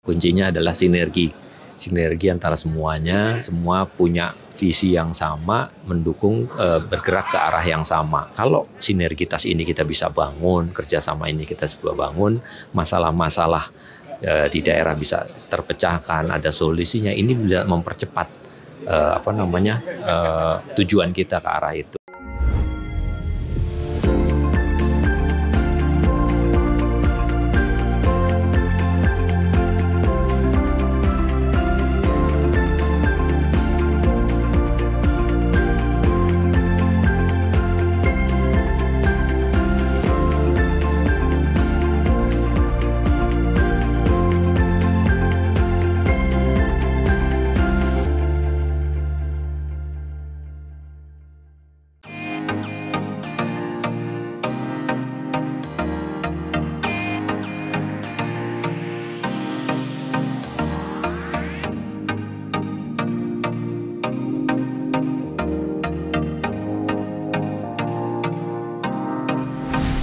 Kuncinya adalah sinergi. Sinergi antara semuanya, semua punya visi yang sama, mendukung, bergerak ke arah yang sama. Kalau sinergitas ini kita bisa bangun, kerjasama ini kita bisa bangun, masalah-masalah di daerah bisa terpecahkan, ada solusinya. Ini bisa mempercepat tujuan kita ke arah itu.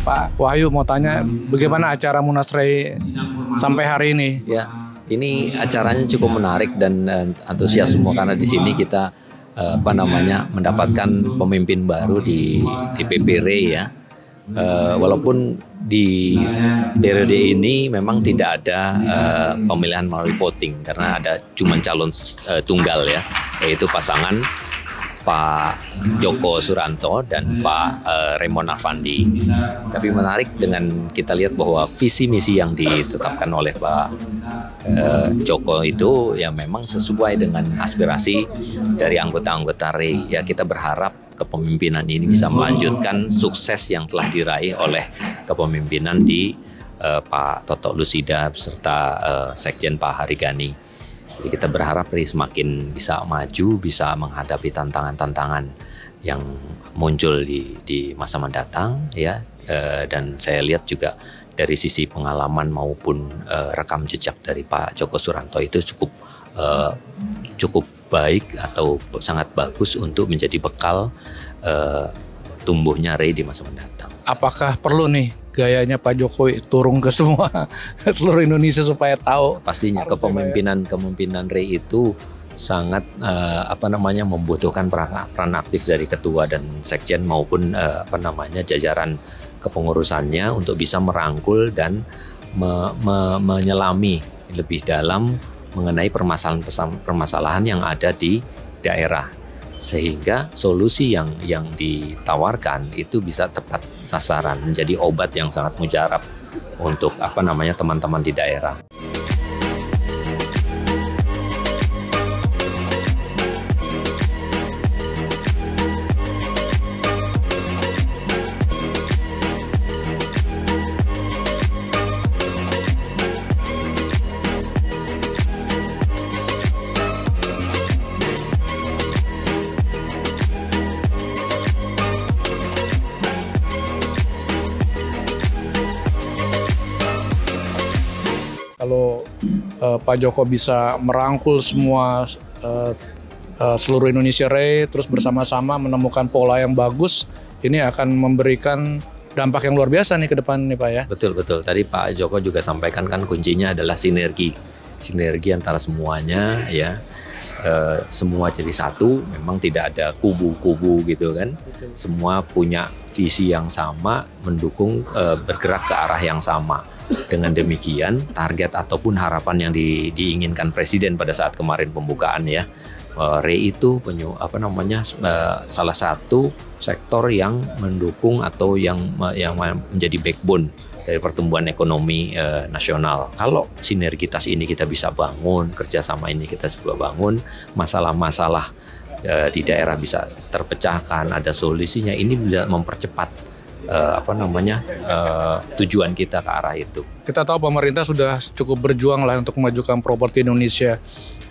Pak Wahyu mau tanya bagaimana acara Munas Rei sampai hari ini? Ya, ini acaranya cukup menarik dan antusias semua karena di sini kita mendapatkan pemimpin baru di PP Rei ya. Walaupun di periode ini memang tidak ada pemilihan melalui voting karena ada cuma calon tunggal ya, yaitu pasangan Pak Djoko Suranto dan Pak Raymond Afandi. Tapi menarik dengan kita lihat bahwa visi misi yang ditetapkan oleh Pak Djoko itu ya memang sesuai dengan aspirasi dari anggota-anggota Rei. Ya kita berharap kepemimpinan ini bisa melanjutkan sukses yang telah diraih oleh kepemimpinan di Pak Toto Lusida serta Sekjen Pak Harigani. Jadi kita berharap Rei semakin bisa maju, bisa menghadapi tantangan-tantangan yang muncul di masa mendatang ya. Dan saya lihat juga dari sisi pengalaman maupun rekam jejak dari Pak Djoko Suranto itu cukup baik atau sangat bagus untuk menjadi bekal tumbuhnya Rei di masa mendatang. Apakah perlu nih gayanya Pak Jokowi turun ke semua seluruh Indonesia supaya tahu? Pastinya kepemimpinan Rei itu sangat membutuhkan peran aktif dari ketua dan sekjen maupun jajaran kepengurusannya untuk bisa merangkul dan menyelami lebih dalam mengenai permasalahan yang ada di daerah. Sehingga solusi yang ditawarkan itu bisa tepat sasaran, menjadi obat yang sangat mujarab untuk teman-teman di daerah. Kalau Pak Djoko bisa merangkul semua seluruh Indonesia Rei, terus bersama-sama menemukan pola yang bagus, ini akan memberikan dampak yang luar biasa nih ke depan nih Pak ya. Betul. Tadi Pak Djoko juga sampaikan kan kuncinya adalah sinergi antara semuanya ya. Semua jadi satu, memang tidak ada kubu-kubu gitu kan. Semua punya visi yang sama, mendukung bergerak ke arah yang sama. Dengan demikian, target ataupun harapan yang diinginkan Presiden pada saat kemarin pembukaan ya, Rei itu salah satu sektor yang mendukung atau yang menjadi backbone dari pertumbuhan ekonomi nasional. Kalau sinergitas ini kita bisa bangun, kerjasama ini kita bisa bangun, masalah-masalah di daerah bisa terpecahkan, ada solusinya. Ini bisa mempercepat tujuan kita ke arah itu. Kita tahu pemerintah sudah cukup berjuang lah untuk memajukan properti Indonesia.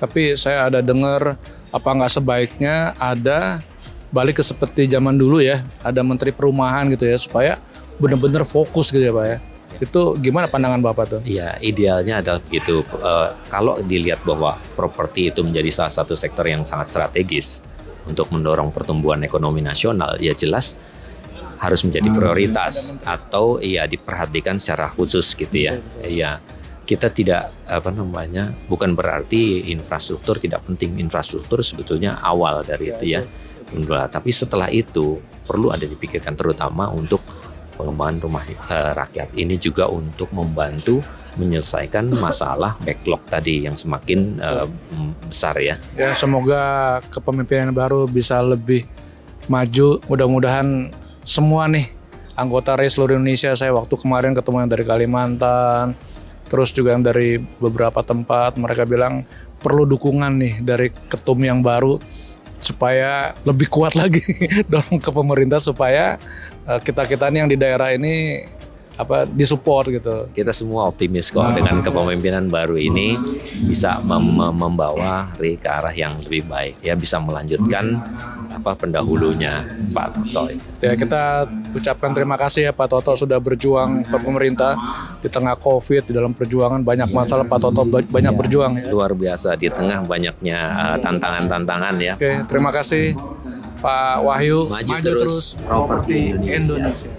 Tapi saya ada dengar apa nggak sebaiknya ada balik ke seperti zaman dulu ya, ada Menteri Perumahan gitu ya, supaya benar-benar fokus gitu ya Pak ya. Itu gimana pandangan Bapak tuh? Iya, idealnya adalah begitu. Kalau dilihat bahwa properti itu menjadi salah satu sektor yang sangat strategis untuk mendorong pertumbuhan ekonomi nasional, ya jelas harus menjadi prioritas atau ya diperhatikan secara khusus gitu ya. Iya. kita tidak bukan berarti infrastruktur tidak penting. Infrastruktur sebetulnya awal dari itu ya. Tapi setelah itu perlu ada dipikirkan terutama untuk pengembangan rumah rakyat ini juga untuk membantu menyelesaikan masalah backlog tadi yang semakin besar ya. Ya, semoga kepemimpinan baru bisa lebih maju. Mudah-mudahan semua nih anggota RAI seluruh Indonesia, saya waktu kemarin ketemu yang dari Kalimantan, terus juga yang dari beberapa tempat, mereka bilang perlu dukungan nih dari ketum yang baru supaya lebih kuat lagi dorong ke pemerintah supaya kita-kita nih yang di daerah ini disupport gitu. Kita semua optimis kok dengan kepemimpinan baru ini bisa membawa RAI ke arah yang lebih baik ya, bisa melanjutkan pendahulunya Pak Toto itu. Ya, kita ucapkan terima kasih ya Pak Toto sudah berjuang per pemerintah di tengah Covid, di dalam perjuangan banyak masalah Pak Toto banyak berjuang ya. Luar biasa di tengah banyaknya tantangan-tantangan ya. Oke, terima kasih Pak Wahyu. Maju terus properti Indonesia.